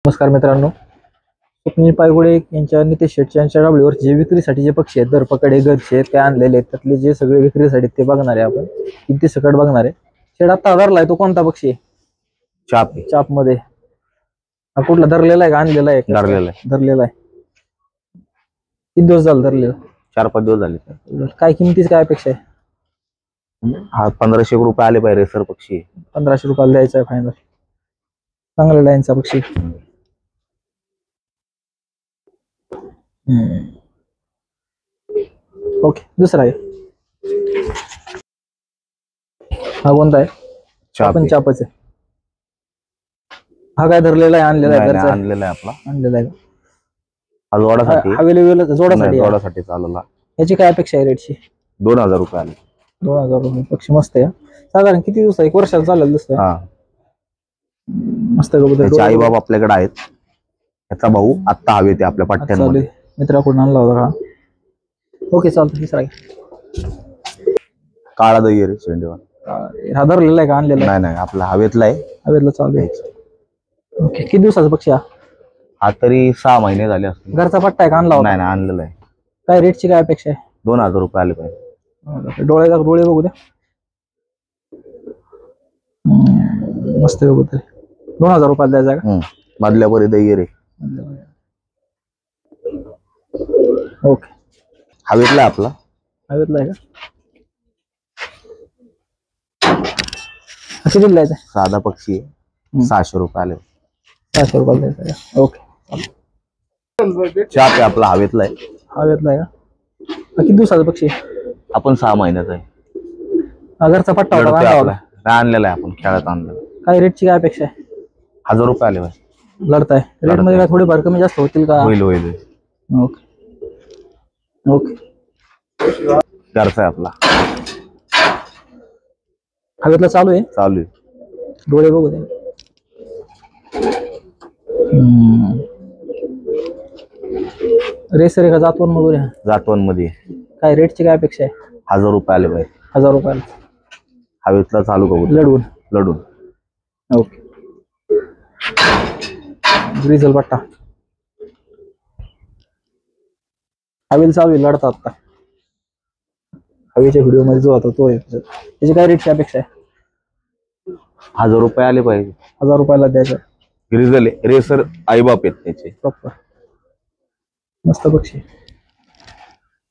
नमस्कार मित्रांनो, स्वप्नील पायगुडे यांच्या नितेश शेटच्या यांच्या डाबलीवर जे विक्रीसाठी जे पक्षी आहेत दरपकडे घरचे आहेत ते आणलेले आहेत, त्यातले जे सगळे विक्रीसाठी ते बघणार आहे आपण. किमती सकट बघणार आहे. शेड आता धरलाय तो कोणता पक्षी आहे? चाप मध्ये हा कुठला धरलेला आहे का आणलेला आहे? धरलेला आहे. किती दिवस झाले धरलेला? 4-5 दिवस झाले. काय किमतीच काय अपेक्षा आहे? हा 1500 रुपये आले पाहिजे सर. पक्षी 1500 रुपयाला द्यायचा आहे फायनल. चांगला लाईनचा पक्षी. ओके, दुसरा आहे हा कोणता आहे? आपण चापच आहे. हा काय धरलेला आहे? आणलेला आहे? आणलेला आहे आपला. आणलेला आहे हा जोडासाठी जोडासाठी चालला. याची काय अपेक्षा आहे रेटची? 2000 रुपये आले. 2000 रुपये. पक्षी मस्त आहे. साधारण किती दिवस? 1 वर्षाला चालेल दिसतंय. मस्त कबूतर. आई बाबा आपल्याकडे आहेत. याचा भाऊ आत्ता हवे ते आपल्या पट्ट्यांमध्ये मित्राकडून आणला होता का? ओके, चालतं. तिसरा काळा दही रे शेंडेवा. हा धरलेला आहे का? आणलेला नाही आपला हवेतला आहे. हवेतला चालू आहे. ओके, किती दिवसाचा पक्षी हा तरी 6 महिने झाले असतील. घरचा पट्टा आहे का? आणला होता? नाही आणलेला आहे. काय रेटची काय अपेक्षा आहे? 2000 रुपये आले पाहिजे. डोळे बघू द्या. मस्त कबूतर. 2000 रुपयाला द्यायचा का? मधल्या परी दही रे. ओके, हवेतला आपला. हवेतला आहे का? किती द्यायचं? साधा पक्षी आहे. 600 रुपये आले. 600 रुपयाला द्यायचा का? ओके. चाप आहे आपला. हवेतला आहे. हवेतला आहे का? किती दिवसाचा पक्षी? आपण 6 महिन्याचा आहे. घरचा पट्टा होता? आणलेला आहे आपण. खेळात आणलेला. काय रेटची काय अपेक्षा आहे? 1000 रुपये आले भाई. लढताय रेट मध्ये काय थोडेफार कमी जास्त होतील का? होईल. Okay okay. घरचा आहे आपला. हवेतला चालू आहे. डोळे बघू दे. रेसर आहे का जातवन मध्ये? जातवन मध्ये. काय रेटची काय अपेक्षा आहे? 1000 रुपये आले भाई. 1000 रुपयाला. हवेतला चालू करू. लढून. ओके. ग्रिझल पट्टा. हवेल चालू आहे. लढतात आता. हवेच्या व्हिडिओ मध्ये जो होता तो आहे. त्याची काय रेटची अपेक्षा आहे? 1000 रुपये आले पाहिजे. 1000 रुपयाला द्यायचं. ग्रिझल रेसर आई बाप आहेत त्याचे. प्रॉपर. मस्त पक्षी.